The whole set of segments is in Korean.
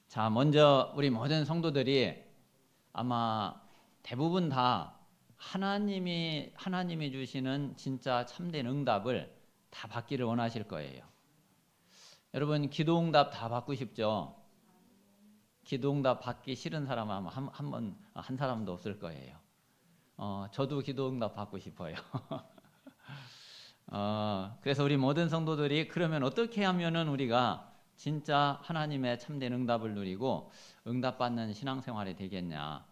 자, 먼저 우리 모든 성도들이 아마 대부분 다 하나님이 주시는 진짜 참된 응답을 다 받기를 원하실 거예요. 여러분, 기도응답 다 받고 싶죠? 기도응답 받기 싫은 사람은 아마 한 사람도 없을 거예요. 저도 기도응답 받고 싶어요. 그래서 우리 모든 성도들이 그러면 어떻게 하면은 우리가 진짜 하나님의 참된 응답을 누리고 응답받는 신앙생활이 되겠냐?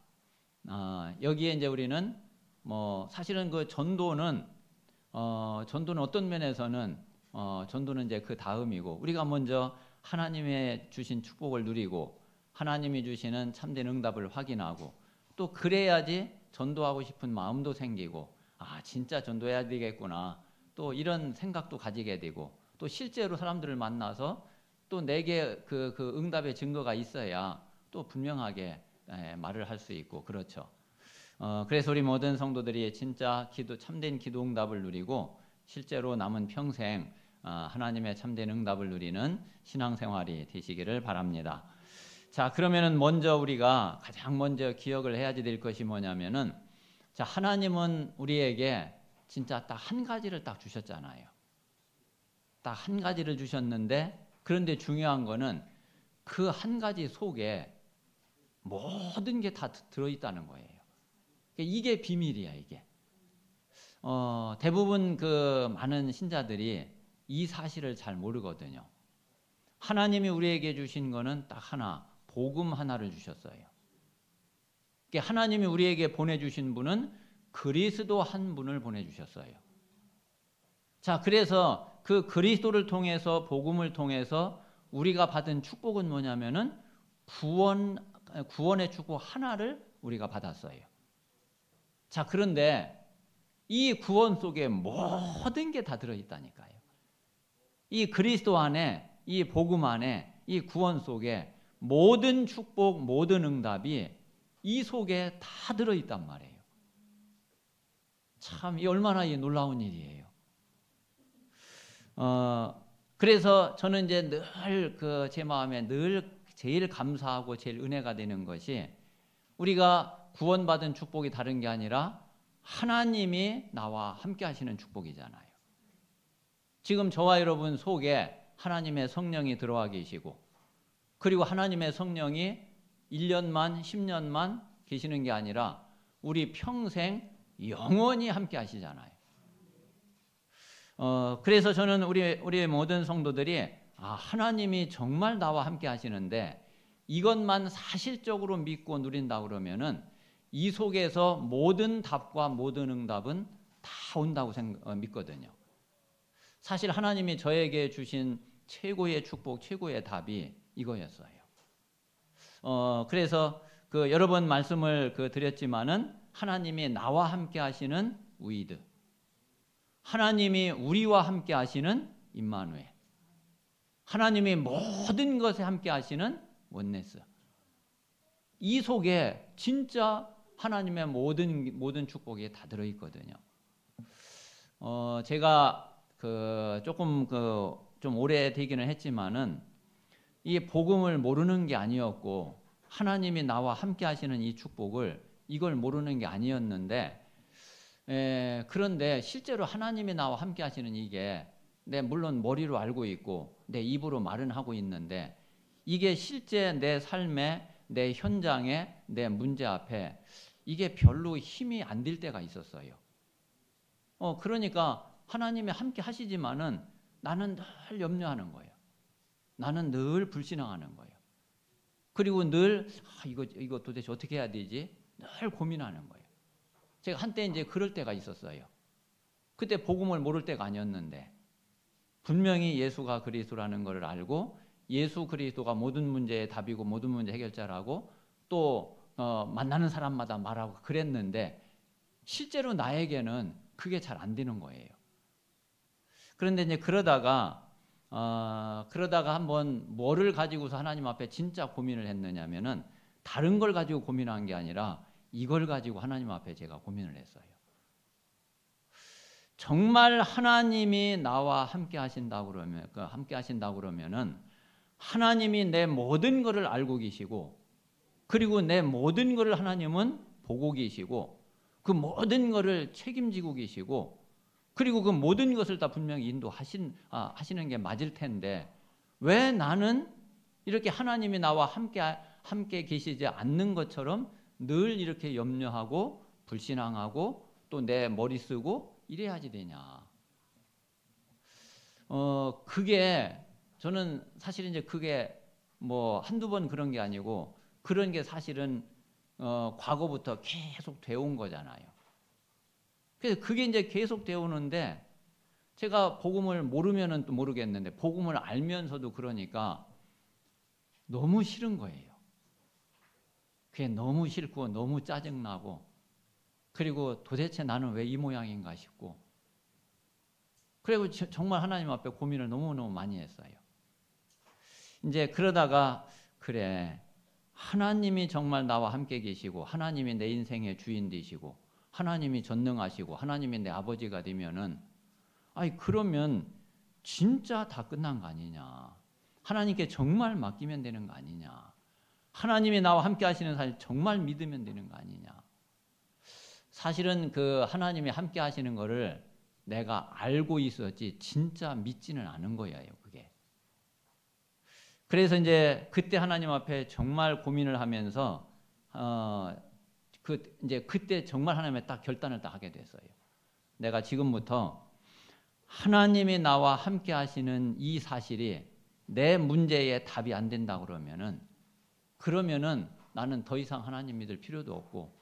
여기에 이제 우리는 사실은 그 전도는 어떤 면에서는 전도는 이제 그 다음이고, 우리가 먼저 하나님의 주신 축복을 누리고 하나님이 주시는 참된 응답을 확인하고, 또 그래야지 전도하고 싶은 마음도 생기고, 진짜 전도해야 되겠구나, 또 이런 생각도 가지게 되고, 또 실제로 사람들을 만나서 또 내게 그 응답의 증거가 있어야 또 분명하게 말을 할 수 있고, 그렇죠. 그래서 우리 모든 성도들이 진짜 참된 기도 응답을 누리고 실제로 남은 평생 하나님의 참된 응답을 누리는 신앙생활이 되시기를 바랍니다. 자, 그러면은 먼저 우리가 가장 먼저 기억을 해야지 될 것이 뭐냐면은, 자, 하나님은 우리에게 진짜 딱 한 가지를 딱 주셨잖아요. 딱 한 가지를 주셨는데, 그런데 중요한 거는 그 한 가지 속에 모든 게 다 들어있다는 거예요. 이게 비밀이야, 이게. 대부분 그 많은 신자들이 이 사실을 잘 모르거든요. 하나님이 우리에게 주신 거는 딱 하나, 복음 하나를 주셨어요. 하나님이 우리에게 보내주신 분은 그리스도 한 분을 보내주셨어요. 자, 그래서 그 그리스도를 통해서, 복음을 통해서 우리가 받은 축복은 뭐냐면은 구원의 축복 하나를 우리가 받았어요. 자, 그런데 이 구원 속에 모든 게 다 들어있다니까요. 이 그리스도 안에, 이 복음 안에, 이 구원 속에 모든 축복, 모든 응답이 이 속에 다 들어있단 말이에요. 참, 이 얼마나 놀라운 일이에요. 그래서 저는 이제 늘 제 마음에 늘 제일 감사하고 제일 은혜가 되는 것이, 우리가 구원받은 축복이 다른 게 아니라 하나님이 나와 함께 하시는 축복이잖아요. 지금 저와 여러분 속에 하나님의 성령이 들어와 계시고, 그리고 하나님의 성령이 1년만 10년만 계시는 게 아니라 우리 평생 영원히 함께 하시잖아요. 그래서 저는 우리 모든 성도들이 하나님이 정말 나와 함께 하시는데, 이것만 사실적으로 믿고 누린다 그러면은 이 속에서 모든 답과 모든 응답은 다 온다고 믿거든요. 사실 하나님이 저에게 주신 최고의 축복, 최고의 답이 이거였어요. 그래서 여러 번 말씀을 드렸지만은, 하나님이 나와 함께 하시는 우이드, 하나님이 우리와 함께 하시는 임마누엘, 하나님이 모든 것에 함께 하시는 원네스, 이 속에 진짜 하나님의 모든 축복이 다 들어있거든요. 제가 조금 좀 오래 되기는 했지만은, 이 복음을 모르는 게 아니었고, 하나님이 나와 함께 하시는 이 축복을, 이걸 모르는 게 아니었는데, 그런데 실제로 하나님이 나와 함께 하시는 이게, 물론 머리로 알고 있고 내 입으로 말은 하고 있는데, 이게 실제 내 삶에, 내 현장에, 내 문제 앞에 이게 별로 힘이 안 들 때가 있었어요. 그러니까 하나님이 함께 하시지만은 나는 늘 염려하는 거예요. 나는 늘 불신앙하는 거예요. 그리고 늘 이거 도대체 어떻게 해야 되지? 늘 고민하는 거예요. 제가 한때 이제 그럴 때가 있었어요. 그때 복음을 모를 때가 아니었는데, 분명히 예수가 그리스도라는 것을 알고, 예수 그리스도가 모든 문제의 답이고 모든 문제 해결자라고 또 만나는 사람마다 말하고 그랬는데, 실제로 나에게는 그게 잘 안 되는 거예요. 그런데 이제 그러다가 한번 뭐를 가지고서 하나님 앞에 진짜 고민을 했느냐면은, 다른 걸 가지고 고민한 게 아니라 이걸 가지고 하나님 앞에 제가 고민을 했어요. 정말 하나님이 나와 함께 하신다고 그러면은, 하나님이 내 모든 것을 알고 계시고, 그리고 내 모든 것을 하나님은 보고 계시고, 그 모든 것을 책임지고 계시고, 그리고 그 모든 것을 다 분명히 하시는 게 맞을 텐데, 왜 나는 이렇게 하나님이 나와 함께 계시지 않는 것처럼 늘 이렇게 염려하고 불신앙하고 또 내 머리 쓰고 이래야지 되냐. 그게 저는 사실 이제 그게 뭐 한두 번 그런 게 아니고, 그런 게 사실은 과거부터 계속 되어 온 거잖아요. 그래서 그게 이제 계속 되어 오는데, 제가 복음을 모르면은 또 모르겠는데 복음을 알면서도 그러니까 너무 싫은 거예요. 그게 너무 싫고 너무 짜증나고, 그리고 도대체 나는 왜 이 모양인가 싶고, 그리고 정말 하나님 앞에 고민을 너무너무 많이 했어요. 이제 그러다가 그래, 하나님이 정말 나와 함께 계시고 하나님이 내 인생의 주인 되시고 하나님이 전능하시고 하나님이 내 아버지가 되면은, 그러면 진짜 다 끝난 거 아니냐. 하나님께 정말 맡기면 되는 거 아니냐. 하나님이 나와 함께 하시는 사실 정말 믿으면 되는 거 아니냐. 사실은 그 하나님이 함께 하시는 거를 내가 알고 있었지 진짜 믿지는 않은 거예요, 그게. 그래서 이제 그때 하나님 앞에 정말 고민을 하면서 이제 그때 정말 하나님의 딱 결단을 딱 하게 됐어요. 내가 지금부터 하나님이 나와 함께 하시는 이 사실이 내 문제에 답이 안 된다 그러면은 나는 더 이상 하나님 믿을 필요도 없고,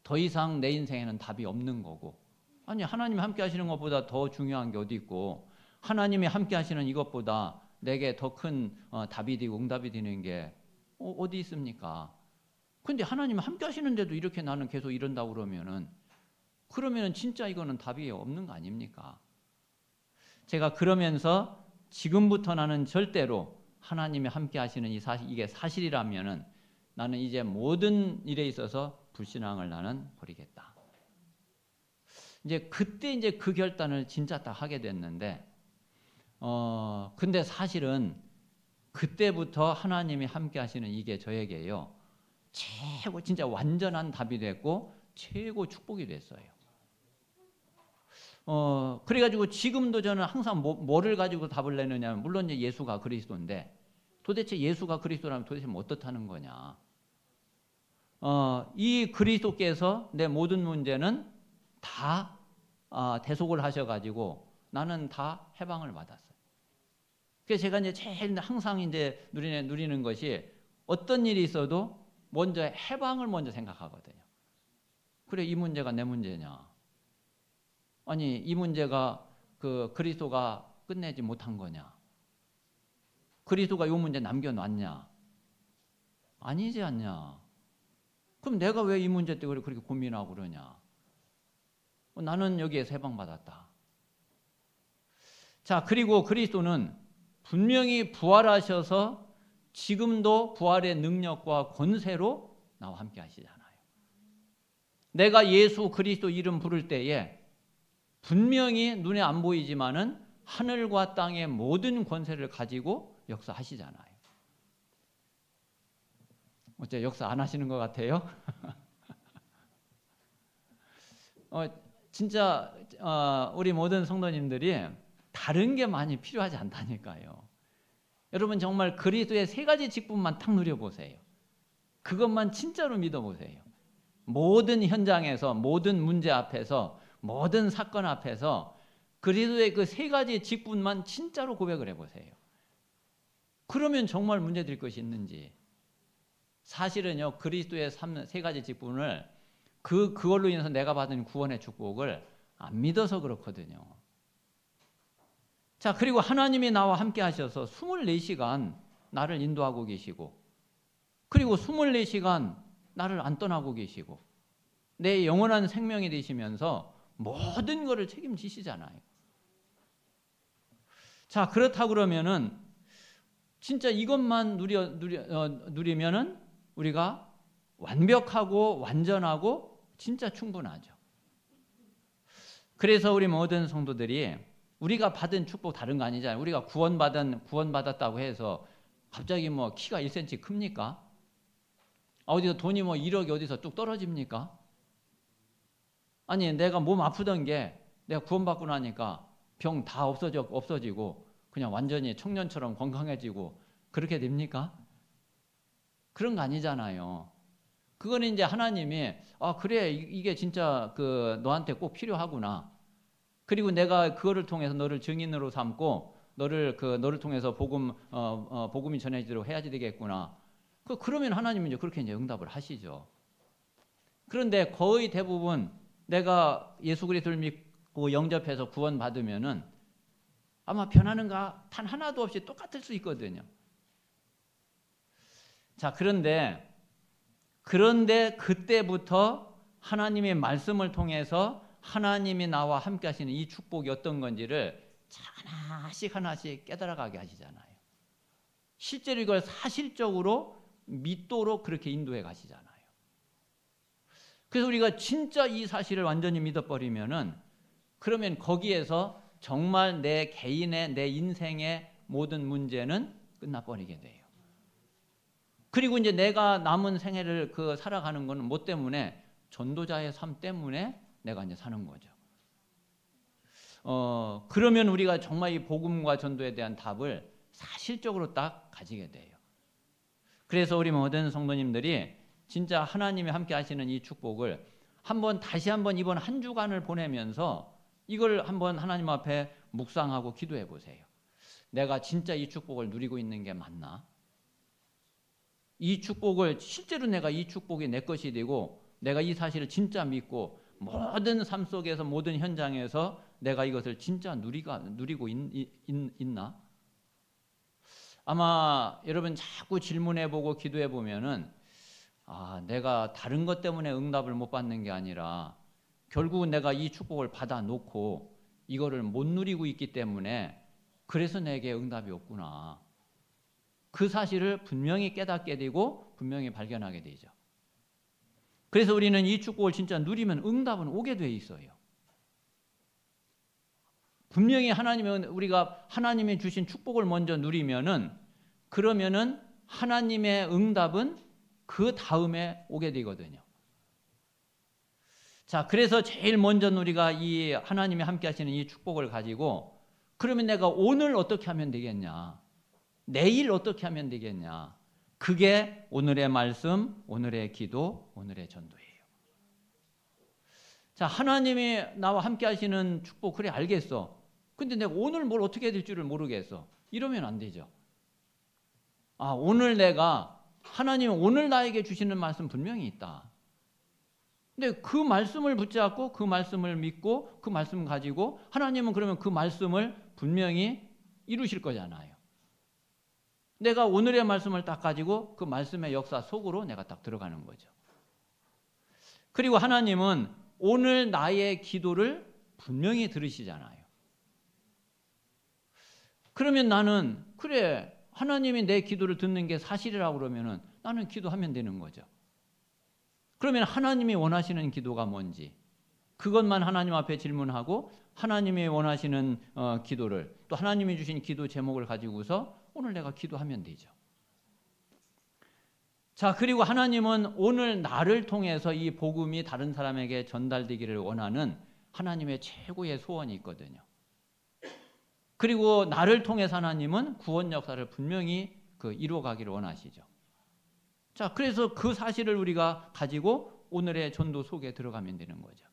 더 이상 내 인생에는 답이 없는 거고, 아니 하나님이 함께 하시는 것보다 더 중요한 게 어디 있고, 하나님이 함께 하시는 이것보다 내게 더 큰 답이 되고 응답이 되는 게 어디 있습니까? 근데 하나님이 함께 하시는데도 이렇게 나는 계속 이런다고 그러면은 진짜 이거는 답이 없는 거 아닙니까? 제가 그러면서 지금부터 나는 절대로 하나님이 함께 하시는 이게 사실이라면은 나는 이제 모든 일에 있어서 불신앙을 나는 버리겠다. 이제 그때 이제 그 결단을 진짜 딱 하게 됐는데, 근데 사실은 그때부터 하나님이 함께 하시는 이게 저에게요, 최고 진짜 완전한 답이 됐고 최고 축복이 됐어요. 그래가지고 지금도 저는 항상 뭐를 가지고 답을 내느냐면, 물론 이제 예수가 그리스도인데, 도대체 예수가 그리스도라면 도대체 뭐 어떻다는 거냐. 이 그리스도께서 내 모든 문제는 다 대속을 하셔가지고 나는 다 해방을 받았어요. 그래서 제가 이제 제일 항상 이제 누리는 것이, 어떤 일이 있어도 먼저 해방을 먼저 생각하거든요. 그래, 이 문제가 내 문제냐? 아니, 이 문제가 그리스도가 끝내지 못한 거냐? 그리스도가 이 문제 남겨놨냐? 아니지 않냐? 그럼 내가 왜 이 문제 때문에 그렇게 고민하고 그러냐? 나는 여기에서 해방받았다. 자, 그리고 그리스도는 분명히 부활하셔서 지금도 부활의 능력과 권세로 나와 함께 하시잖아요. 내가 예수 그리스도 이름 부를 때에 분명히 눈에 안 보이지만은 하늘과 땅의 모든 권세를 가지고 역사하시잖아요. 어째 역사 안 하시는 것 같아요? 진짜 우리 모든 성도님들이 다른 게 많이 필요하지 않다니까요. 여러분 정말 그리스도의 세 가지 직분만 딱 누려보세요. 그것만 진짜로 믿어보세요. 모든 현장에서, 모든 문제 앞에서, 모든 사건 앞에서 그리스도의 그 세 가지 직분만 진짜로 고백을 해보세요. 그러면 정말 문제될 것이 있는지. 사실은요, 그리스도의 세 가지 직분을 그걸로 인해서 내가 받은 구원의 축복을 안 믿어서 그렇거든요. 자, 그리고 하나님이 나와 함께 하셔서 24시간 나를 인도하고 계시고, 그리고 24시간 나를 안 떠나고 계시고, 내 영원한 생명이 되시면서 모든 것을 책임지시잖아요. 자, 그렇다 그러면은 진짜 이것만 누리면은 우리가 완벽하고 완전하고 진짜 충분하죠. 그래서 우리 모든 성도들이 우리가 받은 축복 다른 거 아니잖아요. 우리가 구원받았다고 해서 갑자기 뭐 키가 1cm 큽니까? 어디서 돈이 뭐 1억이 어디서 뚝 떨어집니까? 아니 내가 몸 아프던 게 내가 구원받고 나니까 병 다 없어지고 그냥 완전히 청년처럼 건강해지고 그렇게 됩니까? 그런 거 아니잖아요. 그거는 이제 하나님이 그래 이게 진짜 그 너한테 꼭 필요하구나. 그리고 내가 그거를 통해서 너를 증인으로 삼고 너를 통해서 복음이 전해지도록 해야지 되겠구나. 그러면 하나님은 이제 그렇게 이제 응답을 하시죠. 그런데 거의 대부분 내가 예수 그리스도를 믿고 영접해서 구원받으면은 아마 변하는 거 단 하나도 없이 똑같을 수 있거든요. 자, 그런데 그때부터 하나님의 말씀을 통해서 하나님이 나와 함께 하시는 이 축복이 어떤 건지를 하나씩 깨달아가게 하시잖아요. 실제로 이걸 사실적으로 믿도록 그렇게 인도해 가시잖아요. 그래서 우리가 진짜 이 사실을 완전히 믿어버리면은 그러면 거기에서 정말 내 개인의 내 인생의 모든 문제는 끝나버리게 돼요. 그리고 이제 내가 남은 생애를 살아가는 거는 뭐 때문에? 전도자의 삶 때문에 내가 이제 사는 거죠. 그러면 우리가 정말 이 복음과 전도에 대한 답을 사실적으로 딱 가지게 돼요. 그래서 우리 모든 성도님들이 진짜 하나님이 함께 하시는 이 축복을 다시 한번 이번 한 주간을 보내면서 이걸 한번 하나님 앞에 묵상하고 기도해 보세요. 내가 진짜 이 축복을 누리고 있는 게 맞나? 이 축복을 실제로 내가 이 축복이 내 것이 되고 내가 이 사실을 진짜 믿고 모든 삶 속에서 모든 현장에서 내가 이것을 진짜 누리고 있나? 아마 여러분 자꾸 질문해보고 기도해보면은 내가 다른 것 때문에 응답을 못 받는 게 아니라 결국은 내가 이 축복을 받아놓고 이거를 못 누리고 있기 때문에 그래서 내게 응답이 없구나. 그 사실을 분명히 깨닫게 되고 분명히 발견하게 되죠. 그래서 우리는 이 축복을 진짜 누리면 응답은 오게 돼 있어요. 분명히 우리가 하나님이 주신 축복을 먼저 누리면은 그러면은 하나님의 응답은 그 다음에 오게 되거든요. 자, 그래서 제일 먼저 우리가 이 하나님이 함께 하시는 이 축복을 가지고 그러면 내가 오늘 어떻게 하면 되겠냐? 내일 어떻게 하면 되겠냐? 그게 오늘의 말씀, 오늘의 기도, 오늘의 전도예요. 자, 하나님이 나와 함께 하시는 축복 그래 알겠어. 근데 내가 오늘 뭘 어떻게 해야 될 줄을 모르겠어. 이러면 안 되죠. 오늘 하나님이 오늘 나에게 주시는 말씀 분명히 있다. 근데 그 말씀을 붙잡고 그 말씀을 믿고 그 말씀을 가지고 하나님은 그러면 그 말씀을 분명히 이루실 거잖아요. 내가 오늘의 말씀을 딱 가지고 그 말씀의 역사 속으로 내가 딱 들어가는 거죠. 그리고 하나님은 오늘 나의 기도를 분명히 들으시잖아요. 그러면 나는 그래 하나님이 내 기도를 듣는 게 사실이라고 그러면은 나는 기도하면 되는 거죠. 그러면 하나님이 원하시는 기도가 뭔지 그것만 하나님 앞에 질문하고 하나님이 원하시는 기도를 또 하나님이 주신 기도 제목을 가지고서 오늘 내가 기도하면 되죠. 자, 그리고 하나님은 오늘 나를 통해서 이 복음이 다른 사람에게 전달되기를 원하는 하나님의 최고의 소원이 있거든요. 그리고 나를 통해서 하나님은 구원 역사를 분명히 이루어가기를 원하시죠. 자, 그래서 그 사실을 우리가 가지고 오늘의 전도 속에 들어가면 되는 거죠.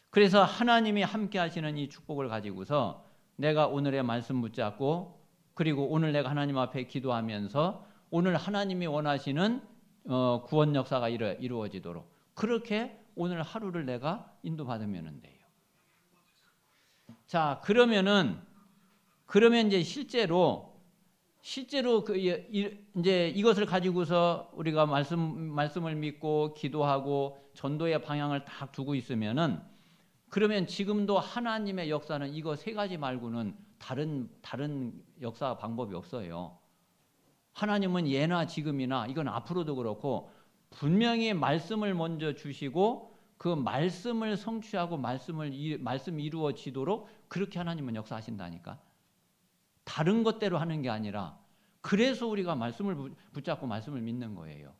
그래서 하나님이 함께 하시는 이 축복을 가지고서 내가 오늘의 말씀 붙잡고 그리고 오늘 내가 하나님 앞에 기도하면서 오늘 하나님이 원하시는 구원 역사가 이루어지도록 그렇게 오늘 하루를 내가 인도받으면 돼요. 자, 그러면 이제 실제로 이제 이것을 가지고서 우리가 말씀을 믿고 기도하고 전도의 방향을 딱 두고 있으면은 그러면 지금도 하나님의 역사는 이거 세 가지 말고는 다른 역사 방법이 없어요. 하나님은 예나 지금이나 이건 앞으로도 그렇고 분명히 말씀을 먼저 주시고 그 말씀을 성취하고 말씀이 이루어지도록 그렇게 하나님은 역사하신다니까. 다른 것대로 하는 게 아니라 그래서 우리가 말씀을 붙잡고 말씀을 믿는 거예요.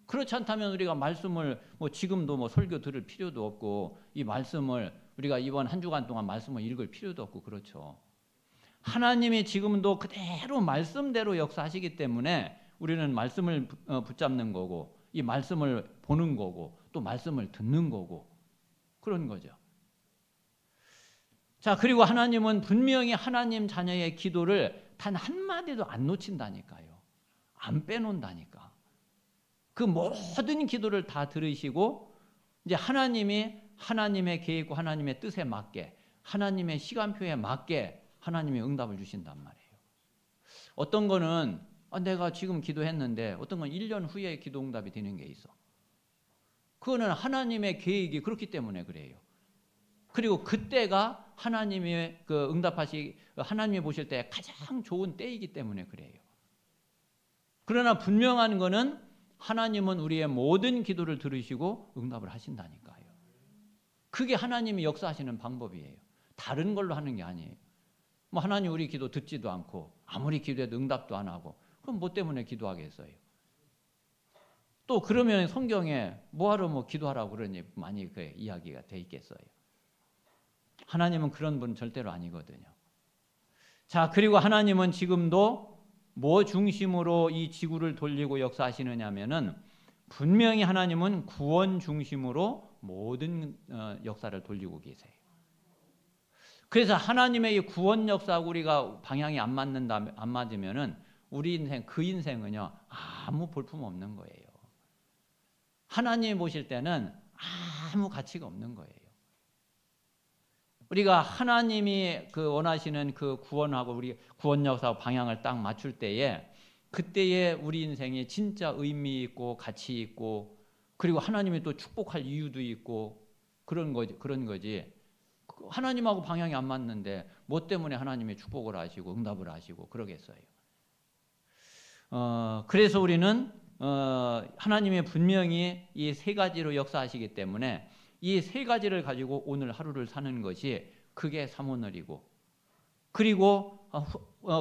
그렇지 않다면 우리가 말씀을 지금도 설교 들을 필요도 없고 이 말씀을 우리가 이번 한 주간 동안 말씀을 읽을 필요도 없고 그렇죠. 하나님이 지금도 그대로 말씀대로 역사하시기 때문에 우리는 말씀을 붙잡는 거고 이 말씀을 보는 거고 또 말씀을 듣는 거고 그런 거죠. 자, 그리고 하나님은 분명히 하나님 자녀의 기도를 단 한마디도 안 놓친다니까요. 안 빼놓는다니까. 그 모든 기도를 다 들으시고 이제 하나님이 하나님의 계획과 하나님의 뜻에 맞게 하나님의 시간표에 맞게 하나님이 응답을 주신단 말이에요. 어떤 거는 내가 지금 기도했는데 어떤 건 1년 후에 기도 응답이 되는 게 있어. 그거는 하나님의 계획이 그렇기 때문에 그래요. 그리고 그때가 하나님이 하나님이 보실 때 가장 좋은 때이기 때문에 그래요. 그러나 분명한 거는 하나님은 우리의 모든 기도를 들으시고 응답을 하신다니까요. 그게 하나님이 역사하시는 방법이에요. 다른 걸로 하는 게 아니에요. 하나님 우리 기도 듣지도 않고 아무리 기도해도 응답도 안 하고 그럼 뭐 때문에 기도하겠어요? 또 그러면 성경에 뭐하러 기도하라고 그러니 많이 그 이야기가 돼 있겠어요? 하나님은 그런 분 절대로 아니거든요. 자, 그리고 하나님은 지금도 뭐 중심으로 이 지구를 돌리고 역사하시느냐면은 분명히 하나님은 구원 중심으로 모든 역사를 돌리고 계세요. 그래서 하나님의 이 구원 역사하고 우리가 방향이 안 맞으면은 우리 인생 그 인생은요 아무 볼품 없는 거예요. 하나님이 보실 때는 아무 가치가 없는 거예요. 우리가 하나님이 원하시는 그 구원하고 우리 구원 역사하고 방향을 딱 맞출 때에 그때에 우리 인생이 진짜 의미 있고 가치 있고 그리고 하나님이 또 축복할 이유도 있고 그런 거지. 하나님하고 방향이 안 맞는데 뭐 때문에 하나님이 축복을 하시고 응답을 하시고 그러겠어요. 그래서 우리는 하나님이 분명히 이 세 가지로 역사하시기 때문에 이 세 가지를 가지고 오늘 하루를 사는 것이 그게 삼오늘이고 그리고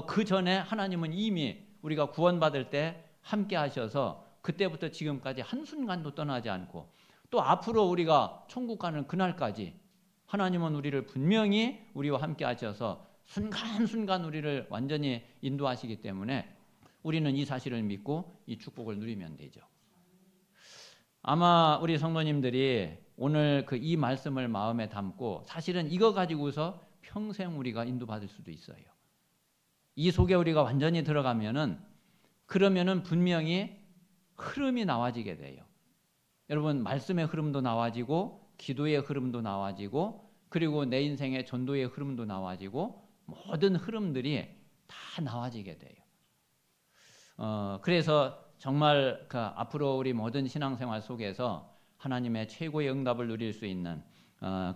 그 전에 하나님은 이미 우리가 구원받을 때 함께 하셔서 그때부터 지금까지 한순간도 떠나지 않고 또 앞으로 우리가 천국 가는 그날까지 하나님은 우리를 분명히 우리와 함께 하셔서 순간순간 우리를 완전히 인도하시기 때문에 우리는 이 사실을 믿고 이 축복을 누리면 되죠. 아마 우리 성도님들이 오늘 이 말씀을 마음에 담고 사실은 이거 가지고서 평생 우리가 인도받을 수도 있어요. 이 속에 우리가 완전히 들어가면은 그러면은 분명히 흐름이 나와지게 돼요. 여러분 말씀의 흐름도 나와지고 기도의 흐름도 나와지고 그리고 내 인생의 전도의 흐름도 나와지고 모든 흐름들이 다 나와지게 돼요. 그래서 정말 앞으로 우리 모든 신앙생활 속에서 하나님의 최고의 응답을 누릴 수 있는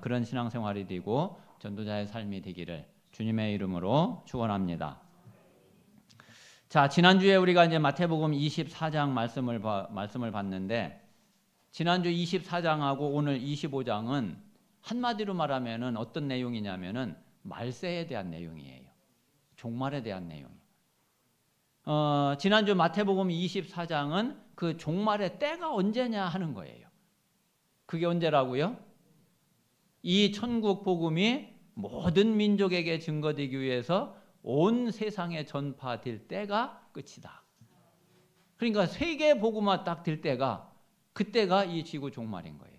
그런 신앙생활이 되고 전도자의 삶이 되기를 주님의 이름으로 축원합니다. 자, 지난주에 우리가 이제 마태복음 24장 말씀을 봤는데 지난주 24장하고 오늘 25장은 한마디로 말하면은 어떤 내용이냐면은 말세에 대한 내용이에요. 종말에 대한 내용이에요. 지난주 마태복음 24장은 그 종말의 때가 언제냐 하는 거예요. 그게 언제라고요? 이 천국 복음이 모든 민족에게 증거되기 위해서 온 세상에 전파될 때가 끝이다. 그러니까 세계 복음화 딱 될 때가 그때가 이 지구 종말인 거예요.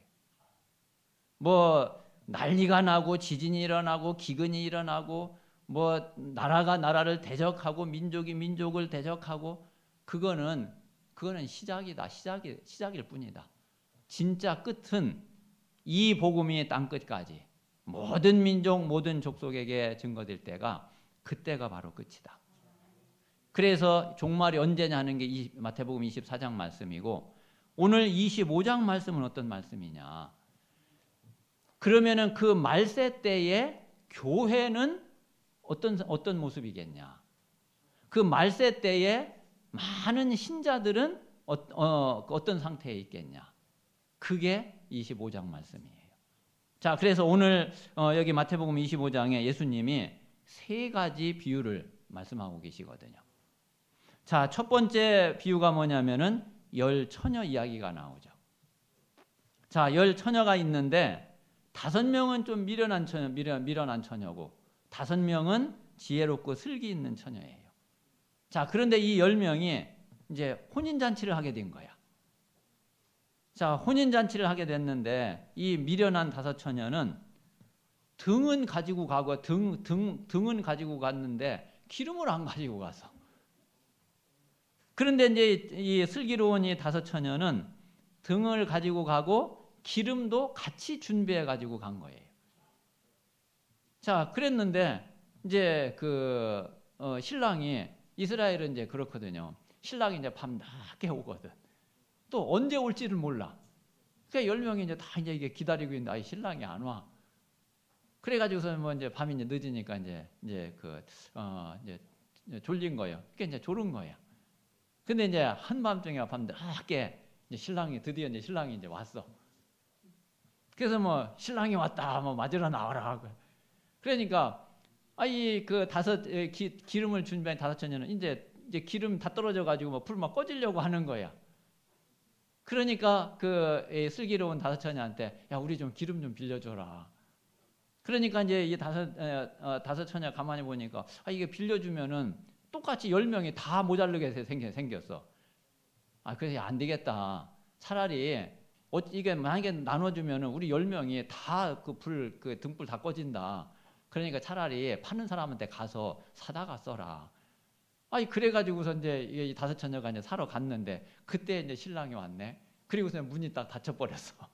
뭐 난리가 나고 지진이 일어나고 기근이 일어나고 뭐 나라가 나라를 대적하고 민족이 민족을 대적하고 그거는 시작이다. 시작일 뿐이다. 진짜 끝은 이 복음이 땅 끝까지 모든 민족 모든 족속에게 증거될 때가 그때가 바로 끝이다. 그래서 종말이 언제냐는 게 이 마태복음 24장 말씀이고 오늘 25장 말씀은 어떤 말씀이냐? 그러면은 그 말세 때에 교회는 어떤 모습이겠냐? 그 말세 때에 많은 신자들은 어떤 상태에 있겠냐? 그게 25장 말씀이에요. 자, 그래서 오늘 여기 마태복음 25장에 예수님이 세 가지 비유를 말씀하고 계시거든요. 자, 첫 번째 비유가 뭐냐면은 열 처녀 이야기가 나오죠. 자, 열 처녀가 있는데 5명은 좀 미련한 처녀고 5명은 지혜롭고 슬기 있는 처녀예요. 자, 그런데 이 10명이 이제 혼인잔치를 하게 된 거야. 자, 혼인잔치를 하게 됐는데 이 미련한 5처녀는 등은 가지고 가고 등은 가지고 갔는데 기름을 안 가지고 가서. 그런데 이제 이 슬기로운 이 5처녀는 등을 가지고 가고 기름도 같이 준비해 가지고 간 거예요. 자, 그랬는데 이제 신랑이 이스라엘은 이제 그렇거든요. 신랑이 이제 밤낮게 오거든. 또 언제 올지를 몰라. 그러니까 10명이 이제 다 이제 이게 기다리고 있는데 아이 신랑이 안 와. 그래가지고서 뭐 이제 밤이 이제 늦으니까 이제 졸린 거예요. 그러니까 이제 졸은 거야. 근데 이제 한밤중에 밤낮게 이제 드디어 이제 신랑이 이제 왔어. 그래서 뭐 신랑이 왔다, 뭐 맞으러 나와라. 그러니까 이 기름을 준비한 5처녀는 이제 기름 다 떨어져 가지고 뭐 불 막 꺼지려고 하는 거야. 그러니까 슬기로운 5처녀한테 야 우리 좀 기름 좀 빌려줘라. 그러니까 이제 이 5처녀 가만히 보니까 이게 빌려주면은 똑같이 10명이 다 모자르게 생겼어. 그래서 안 되겠다. 차라리 이게 만약에 나눠주면은 우리 10명이 다 등불 다 꺼진다. 그러니까 차라리 파는 사람한테 가서 사다가 써라. 그래가지고서 이제 이 5처녀가 이제 사러 갔는데 그때 이제 신랑이 왔네. 그리고서 문이 딱 닫혀버렸어.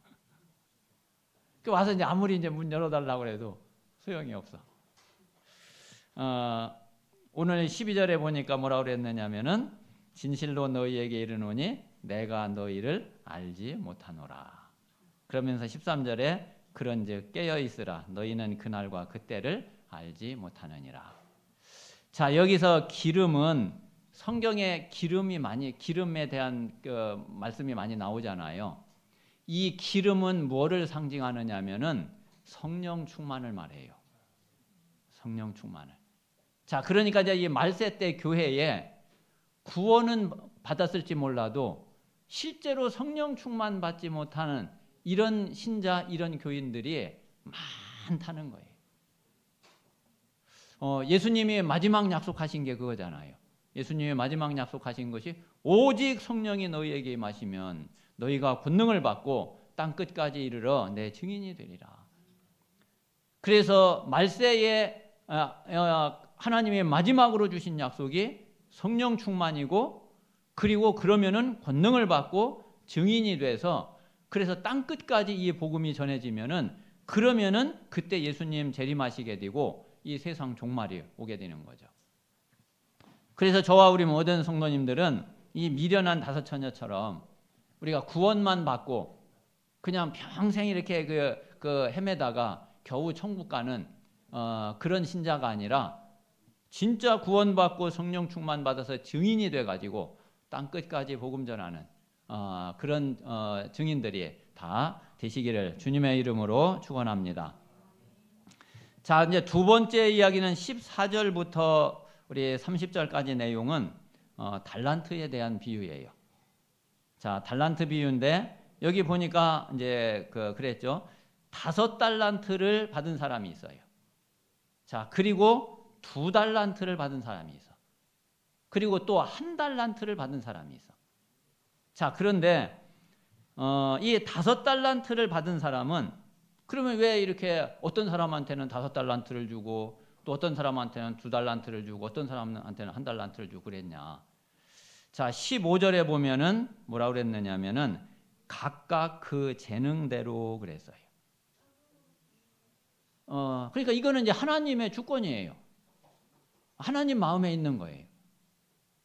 와서 이제 아무리 이제 문 열어달라고 해도 소용이 없어. 오늘 12절에 보니까 뭐라고 그랬느냐면은 진실로 너희에게 이르노니 내가 너희를 알지 못하노라. 그러면서 13절에 그런즉 깨어 있으라 너희는 그날과 그때를 알지 못하느니라. 자, 여기서 기름은 성경에 기름에 대한 말씀이 많이 나오잖아요. 이 기름은 뭐를 상징하느냐면은 성령 충만을 말해요. 성령 충만을. 자, 그러니까 이제 이 말세 때 교회에 구원은 받았을지 몰라도 실제로 성령 충만 받지 못하는 이런 신자, 이런 교인들이 많다는 거예요. 예수님이 마지막 약속하신 게 그거잖아요. 예수님이 마지막 약속하신 것이 오직 성령이 너희에게 임하시면 너희가 권능을 받고 땅 끝까지 이르러 내 증인이 되리라. 그래서 말세에 하나님의 마지막으로 주신 약속이 성령 충만이고 그리고 그러면은 권능을 받고 증인이 돼서 그래서 땅 끝까지 이 복음이 전해지면은 그러면은 그때 예수님 재림하시게 되고 이 세상 종말이 오게 되는 거죠. 그래서 저와 우리 모든 성도님들은 이 미련한 5처녀처럼 우리가 구원만 받고 그냥 평생 이렇게 헤매다가 겨우 천국 가는 그런 신자가 아니라 진짜 구원받고 성령 충만 받아서 증인이 돼가지고 땅 끝까지 복음 전하는 그런 증인들이 다 되시기를 주님의 이름으로 축원합니다. 자, 이제 두 번째 이야기는 14절부터 우리 30절까지 내용은 달란트에 대한 비유예요. 자, 달란트 비유인데 여기 보니까 이제 그랬죠. 5달란트를 받은 사람이 있어요. 자, 그리고 2달란트를 받은 사람이 있어. 그리고 또 1달란트를 받은 사람이 있어. 자, 그런데 이 5달란트를 받은 사람은 그러면 왜 이렇게 어떤 사람한테는 5달란트를 주고 또 어떤 사람한테는 2달란트를 주고 어떤 사람한테는 1달란트를 주고 그랬냐. 자, 15절에 보면은 뭐라고 그랬느냐면은 각각 그 재능대로 그랬어요. 그러니까 이거는 이제 하나님의 주권이에요. 하나님 마음에 있는 거예요.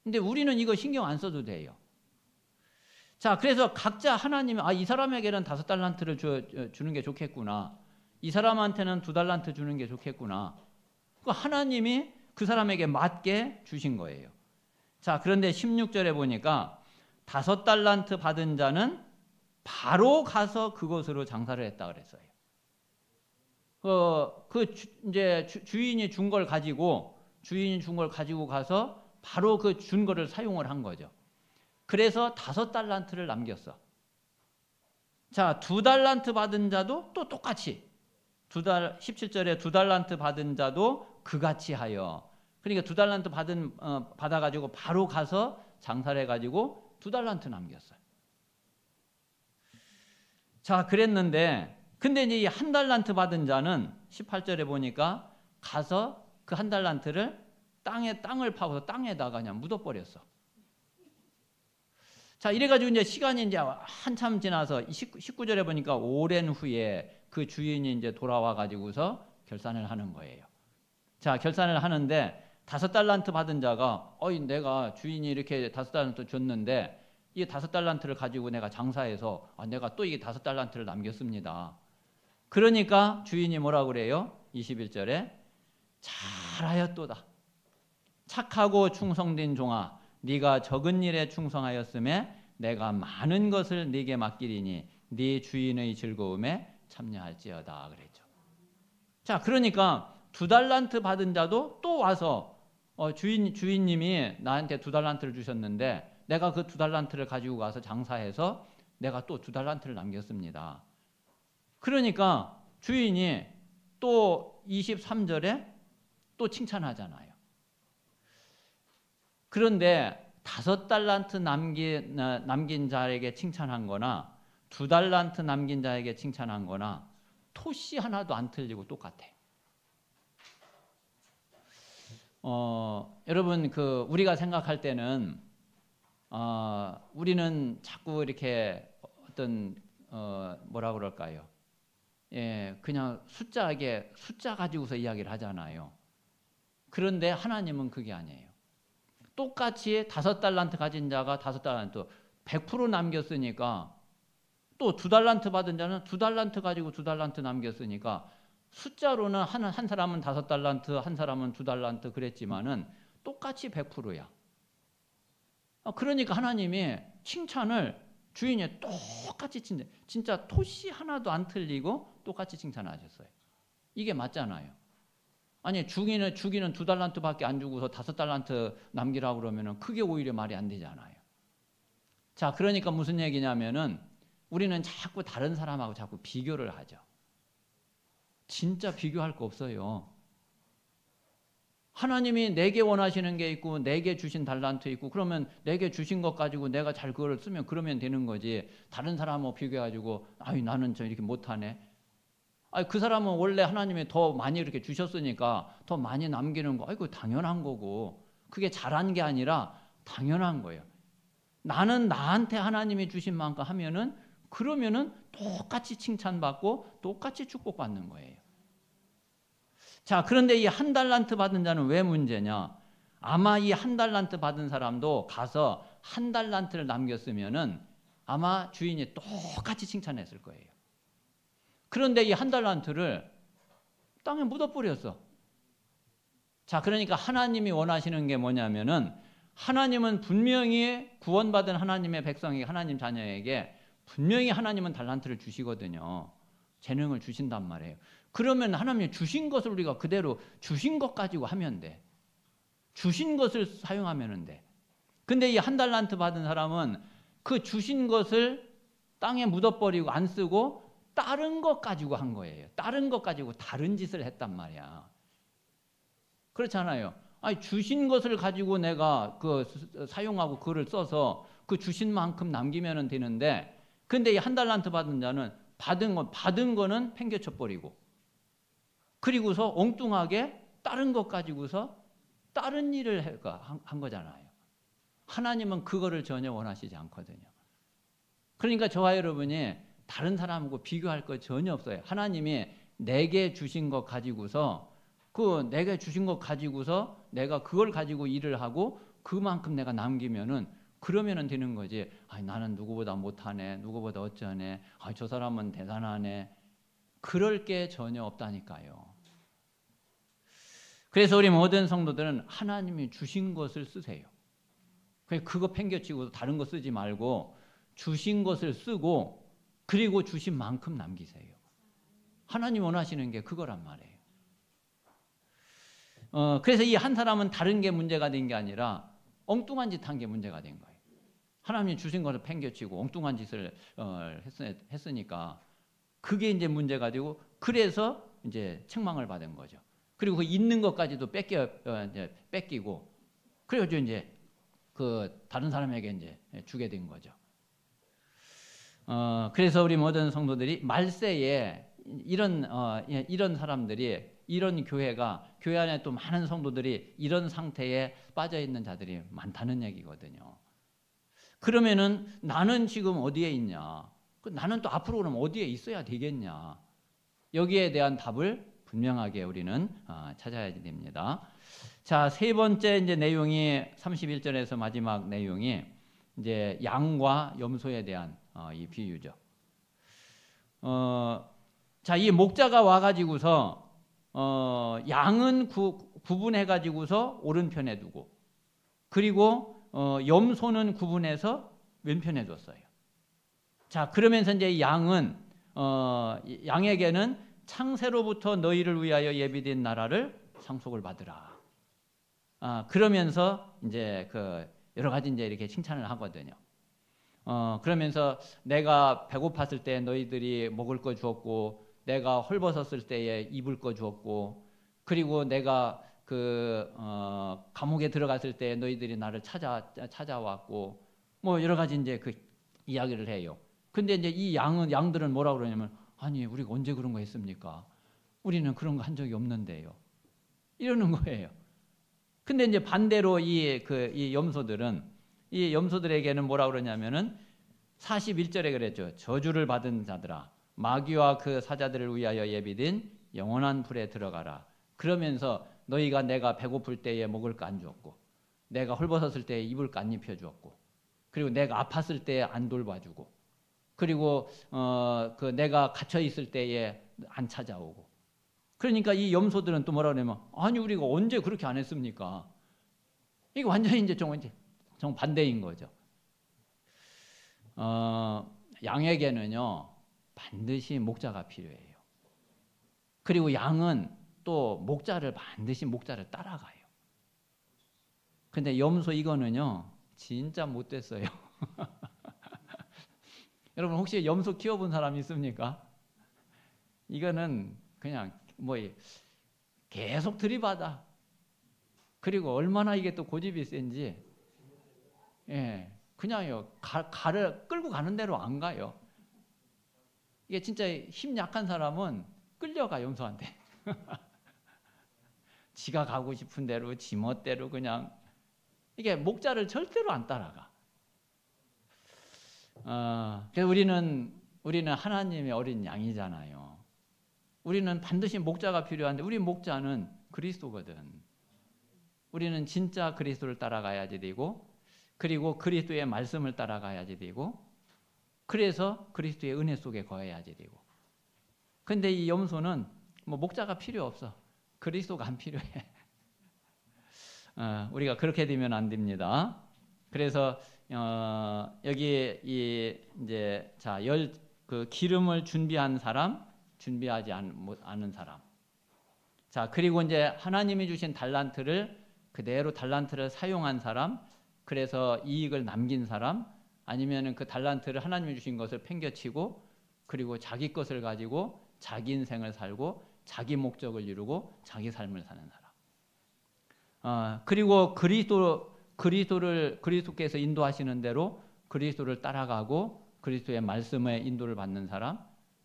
근데 우리는 이거 신경 안 써도 돼요. 자, 그래서 각자 하나님이 이 사람에게는 5달란트를 주는 게 좋겠구나. 이 사람한테는 2달란트 주는 게 좋겠구나. 하나님이 그 사람에게 맞게 주신 거예요. 자, 그런데 16절에 보니까 5달란트 받은 자는 바로 가서 그곳으로 장사를 했다 그랬어요. 이제 주인이 준 걸 가지고 가서 바로 그 준 거를 사용을 한 거죠. 그래서 5달란트를 남겼어. 자, 2달란트 받은 자도 또 똑같이 17절에 2달란트 받은 자도 그같이 하여. 그러니까 2달란트 받아가지고 바로 가서 장사를 해가지고 2달란트 남겼어요. 자, 그랬는데 근데 이제 이 1달란트 받은 자는 18절에 보니까 가서 그 1달란트를 땅을 파고서 땅에다가 그냥 묻어버렸어. 자, 이래가지고 이제 시간이 이제 한참 지나서 19절에 보니까 오랜 후에 그 주인이 이제 돌아와가지고서 결산을 하는 거예요. 자, 결산을 하는데 5달란트 받은 자가 내가 주인이 이렇게 5달란트 줬는데 이 5달란트를 가지고 내가 장사해서 내가 또 이게 5달란트를 남겼습니다. 그러니까 주인이 뭐라고 그래요? 21절에 잘하였도다. 착하고 충성된 종아, 네가 적은 일에 충성하였음에 내가 많은 것을 네게 맡기리니 네 주인의 즐거움에 참여할지어다 그랬죠. 자, 그러니까 2달란트 받은 자도 또 와서 주인님이 나한테 2달란트를 주셨는데 내가 그 2달란트를 가지고 가서 장사해서 내가 또 2달란트를 남겼습니다. 그러니까 주인이 또 23절에 또 칭찬하잖아요. 그런데 5달란트 남긴 자에게 칭찬한 거나 2달란트 남긴 자에게 칭찬한 거나 토씨 하나도 안 틀리고 똑같아. 여러분 우리가 생각할 때는 우리는 자꾸 이렇게 어떤 뭐라 그럴까요? 예, 그냥 숫자 가지고서 이야기를 하잖아요. 그런데 하나님은 그게 아니에요. 똑같이 5달란트 가진 자가 5달란트 100% 남겼으니까 또 2달란트 받은 자는 2달란트 가지고 2달란트 남겼으니까 숫자로는 한 사람은 5달란트, 한 사람은 2달란트 그랬지만은 똑같이 100%야. 그러니까 하나님이 칭찬을 주인이 똑같이 진짜 토씨 하나도 안 틀리고 똑같이 칭찬하셨어요. 이게 맞잖아요. 아니 주기는 2달란트밖에 안 주고서 5달란트 남기라고 그러면은 그게 오히려 말이 안 되잖아요. 자, 그러니까 무슨 얘기냐면은 우리는 자꾸 다른 사람하고 자꾸 비교를 하죠. 진짜 비교할 거 없어요. 하나님이 내게 원하시는 게 있고 내게 주신 달란트 있고 그러면 내게 주신 것 가지고 내가 잘 그걸 쓰면 그러면 되는 거지. 다른 사람하고 비교해가지고 나는 저 이렇게 못하네. 그 사람은 원래 하나님이 더 많이 이렇게 주셨으니까 더 많이 남기는 거 그거 당연한 거고 그게 잘한 게 아니라 당연한 거예요. 나는 나한테 하나님이 주신 만큼 하면은 그러면은 똑같이 칭찬받고 똑같이 축복받는 거예요. 자, 그런데 이 1달란트 받은 자는 왜 문제냐? 아마 이 1달란트 받은 사람도 가서 1달란트를 남겼으면은 아마 주인이 똑같이 칭찬했을 거예요. 그런데 이 1달란트를 땅에 묻어버렸어. 자, 그러니까 하나님이 원하시는 게 뭐냐면은 하나님은 분명히 구원받은 하나님의 백성에게 하나님 자녀에게 분명히 하나님은 달란트를 주시거든요. 재능을 주신단 말이에요. 그러면 하나님이 주신 것을 우리가 그대로 주신 것 가지고 하면 돼. 주신 것을 사용하면 돼. 근데 이 1달란트 받은 사람은 그 주신 것을 땅에 묻어버리고 안 쓰고 다른 것 가지고 한 거예요. 다른 것 가지고 다른 짓을 했단 말이야. 그렇잖아요. 주신 것을 가지고 내가 사용하고 그걸 써서 그 주신 만큼 남기면 되는데 근데 이 1달란트 받은 자는 받은 거는 팽개쳐 버리고 그리고서 엉뚱하게 다른 것 가지고서 다른 일을 한 거잖아요. 하나님은 그거를 전혀 원하시지 않거든요. 그러니까 저와 여러분이 다른 사람하고 비교할 거 전혀 없어요. 하나님이 내게 주신 것 가지고서 내게 주신 것 가지고서 내가 그걸 가지고 일을 하고 그만큼 내가 남기면은 그러면은 되는 거지. 나는 누구보다 못하네. 누구보다 어쩌네. 저 사람은 대단하네. 그럴 게 전혀 없다니까요. 그래서 우리 모든 성도들은 하나님이 주신 것을 쓰세요. 그거 팽개치고 다른 거 쓰지 말고 주신 것을 쓰고 그리고 주신 만큼 남기세요. 하나님 원하시는 게 그거란 말이에요. 그래서 이 한 사람은 다른 게 문제가 된 게 아니라 엉뚱한 짓 한 게 문제가 된 거예요. 하나님이 주신 것을 팽개치고 엉뚱한 짓을 했으니까 그게 이제 문제가 되고, 그래서 이제 책망을 받은 거죠. 그리고 그 있는 것까지도 뺏기고, 그래가지고 이제 그 다른 사람에게 이제 주게 된 거죠. 그래서 우리 모든 성도들이 말세에 이런 사람들이, 이런 교회가, 교회 안에 또 많은 성도들이 이런 상태에 빠져 있는 자들이 많다는 얘기거든요. 그러면은 나는 지금 어디에 있냐? 나는 또 앞으로 그럼 어디에 있어야 되겠냐? 여기에 대한 답을 분명하게 우리는 찾아야 됩니다. 자, 세 번째 이제 내용이 31절에서 마지막 내용이 이제 양과 염소에 대한 이 비유죠. 자, 이 목자가 와가지고서 양은 구분해가지고서 오른편에 두고, 그리고 염소는 구분해서 왼편에 뒀어요. 자, 그러면서 이제 양은 양에게는 창세로부터 너희를 위하여 예비된 나라를 상속을 받으라. 그러면서 이제 그 여러 가지 이제 이렇게 칭찬을 하거든요. 그러면서 내가 배고팠을 때 너희들이 먹을 거 주었고, 내가 헐벗었을 때에 입을 거 주었고, 그리고 내가 그 감옥에 들어갔을 때 너희들이 나를 찾아왔고, 뭐 여러 가지 이제 그 이야기를 해요. 근데 이제 이 양들은 뭐라 그러냐면, 아니 우리가 언제 그런 거 했습니까? 우리는 그런 거 한 적이 없는데요. 이러는 거예요. 근데 이제 반대로 이 염소들에게는 뭐라 그러냐면은 41절에 그랬죠. 저주를 받은 자들아, 마귀와 그 사자들을 위하여 예비된 영원한 불에 들어가라. 그러면서 너희가 내가 배고플 때에 먹을 거 안 주었고, 내가 헐벗었을 때에 입을 거 안 입혀 주었고, 그리고 내가 아팠을 때에 안 돌봐주고, 그리고 그 내가 갇혀 있을 때에 안 찾아오고. 그러니까 이 염소들은 또 뭐라 그러냐면, 아니 우리가 언제 그렇게 안 했습니까? 이게 완전히 이제 정 반대인 거죠. 양에게는요 반드시 목자가 필요해요. 그리고 양은 또 반드시 목자를 따라가요. 근데 염소 이거는요 진짜 못됐어요. 여러분 혹시 염소 키워본 사람 있습니까? 이거는 그냥 뭐 계속 들이받아. 그리고 얼마나 이게 또 고집이 센지, 예, 그냥요 끌고 가는 대로 안 가요. 이게 진짜 힘 약한 사람은 끌려가 염소한테. 지가 가고 싶은 대로 지 멋대로 그냥, 이게 목자를 절대로 안 따라가. 그래서 우리는 하나님의 어린 양이잖아요. 우리는 반드시 목자가 필요한데, 우리 목자는 그리스도거든. 우리는 진짜 그리스도를 따라가야지 되고, 그리고 그리스도의 말씀을 따라가야지 되고, 그래서 그리스도의 은혜 속에 거해야지 되고. 근데 이 염소는 뭐 목자가 필요 없어. 그리스도가 안 필요해. 우리가 그렇게 되면 안 됩니다. 그래서 여기 이제 그 기름을 준비한 사람, 준비하지 않은 사람. 자, 그리고 이제 하나님이 주신 달란트를 그대로 달란트를 사용한 사람, 그래서 이익을 남긴 사람, 아니면은 그 달란트를 하나님이 주신 것을 팽개치고, 그리고 자기 것을 가지고 자기 인생을 살고 자기 목적을 이루고 자기 삶을 사는 사람. 그리고 그리스도께서 인도하시는 대로 그리스도를 따라가고 그리스도의 말씀에 인도를 받는 사람,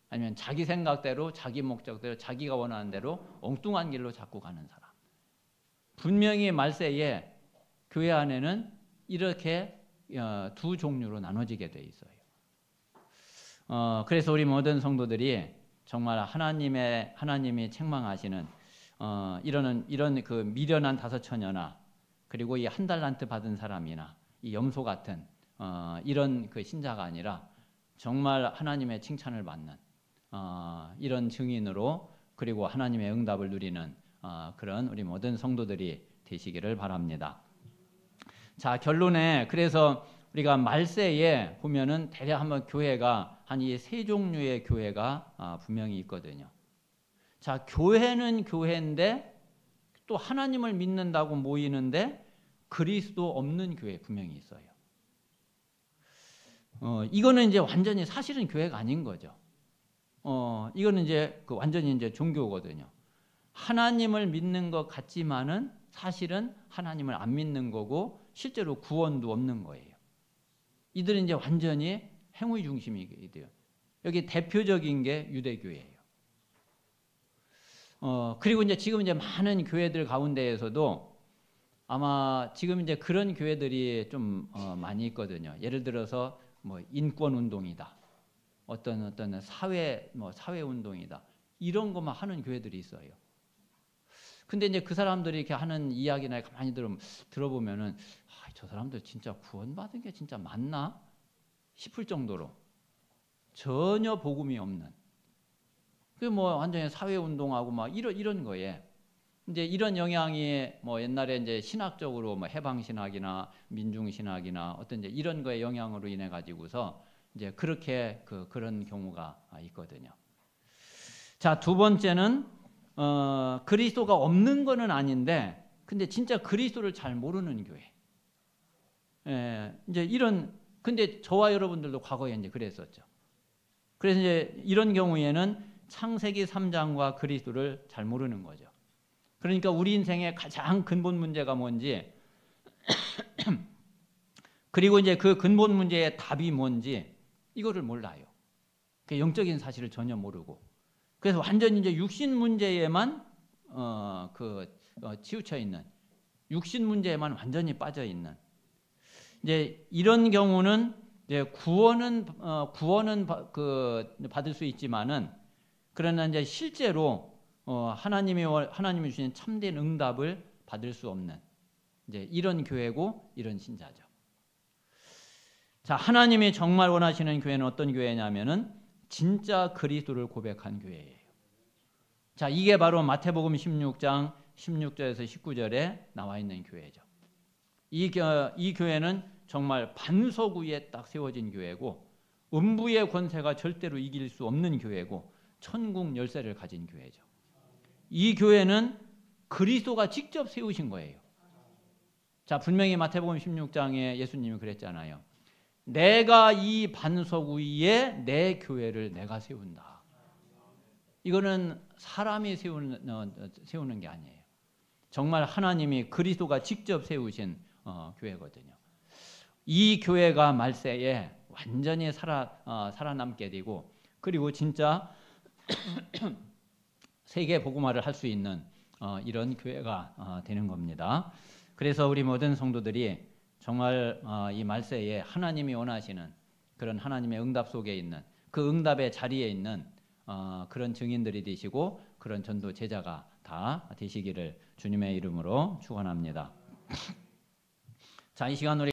아니면 자기 생각대로 자기 목적대로 자기가 원하는 대로 엉뚱한 길로 자꾸 가는 사람. 분명히 말세에 교회 안에는 이렇게 두 종류로 나눠지게 돼 있어요. 그래서 우리 모든 성도들이 정말 하나님이 책망하시는 이런 그 미련한 5처녀나, 그리고 이 한 달란트 받은 사람이나 이 염소 같은 이런 그 신자가 아니라 정말 하나님의 칭찬을 받는 이런 증인으로, 그리고 하나님의 응답을 누리는 그런 우리 모든 성도들이 되시기를 바랍니다. 자, 결론에, 그래서 우리가 말세에 보면은 대략 한번 교회가 한 이 세 종류의 교회가 분명히 있거든요. 자, 교회는 교회인데 또 하나님을 믿는다고 모이는데 그리스도 없는 교회 분명히 있어요. 이거는 이제 완전히 사실은 교회가 아닌 거죠. 이거는 이제 완전히 이제 종교거든요. 하나님을 믿는 것 같지만은 사실은 하나님을 안 믿는 거고 실제로 구원도 없는 거예요. 이들은 이제 완전히 행위 중심이게 돼요. 여기 대표적인 게 유대교회예요. 그리고 이제 지금 이제 많은 교회들 가운데에서도 아마 지금 이제 그런 교회들이 좀 많이 있거든요. 예를 들어서 뭐 인권 운동이다, 어떤 사회 운동이다, 이런 것만 하는 교회들이 있어요. 근데 이제 그 사람들이 이렇게 하는 이야기나 가만히 들어보면은 저 사람들 진짜 구원받은 게 진짜 맞나 싶을 정도로 전혀 복음이 없는, 그 뭐 완전히 사회 운동하고 막 이런 거에 이제 이런 영향이 뭐 옛날에 이제 신학적으로 뭐 해방 신학이나 민중 신학이나 어떤 이제 이런 거에 영향으로 인해 가지고서 이제 그렇게 그런 경우가 있거든요. 자, 두 번째는 그리스도가 없는 거는 아닌데 근데 진짜 그리스도를 잘 모르는 교회. 이제 근데 저와 여러분들도 과거에 이제 그랬었죠. 그래서 이제 이런 경우에는 창세기 3장과 그리스도를 잘 모르는 거죠. 그러니까 우리 인생의 가장 근본 문제가 뭔지 그리고 이제 그 근본 문제의 답이 뭔지 이거를 몰라요. 그 영적인 사실을 전혀 모르고 그래서 완전히 이제 육신 문제에만 치우쳐 있는, 육신 문제에만 완전히 빠져 있는, 이제 이런 경우는 이제 구원은 받을 수 있지만은 그러나 이제 실제로 하나님이 주신 참된 응답을 받을 수 없는 이제 이런 교회고 이런 신자죠. 자, 하나님이 정말 원하시는 교회는 어떤 교회냐면은 진짜 그리스도를 고백한 교회예요. 자, 이게 바로 마태복음 16장 16절에서 19절에 나와 있는 교회죠. 이 교회는 정말 반석 위에 딱 세워진 교회고 음부의 권세가 절대로 이길 수 없는 교회고 천국 열쇠를 가진 교회죠. 이 교회는 그리스도가 직접 세우신 거예요. 자, 분명히 마태복음 16장에 예수님이 그랬잖아요. 내가 이 반석 위에 내 교회를 내가 세운다. 이거는 사람이 세우는 게 아니에요. 정말 하나님이 그리스도가 직접 세우신 교회거든요. 이 교회가 말세에 완전히 살아남게 되고 그리고 진짜 세계 복음화를 할 수 있는 이런 교회가 되는 겁니다. 그래서 우리 모든 성도들이 정말 이 말세에 하나님이 원하시는 그런 하나님의 응답 속에 있는 그 응답의 자리에 있는 그런 증인들이 되시고 그런 전도 제자가 다 되시기를 주님의 이름으로 축원합니다. 자, 이 시간 우리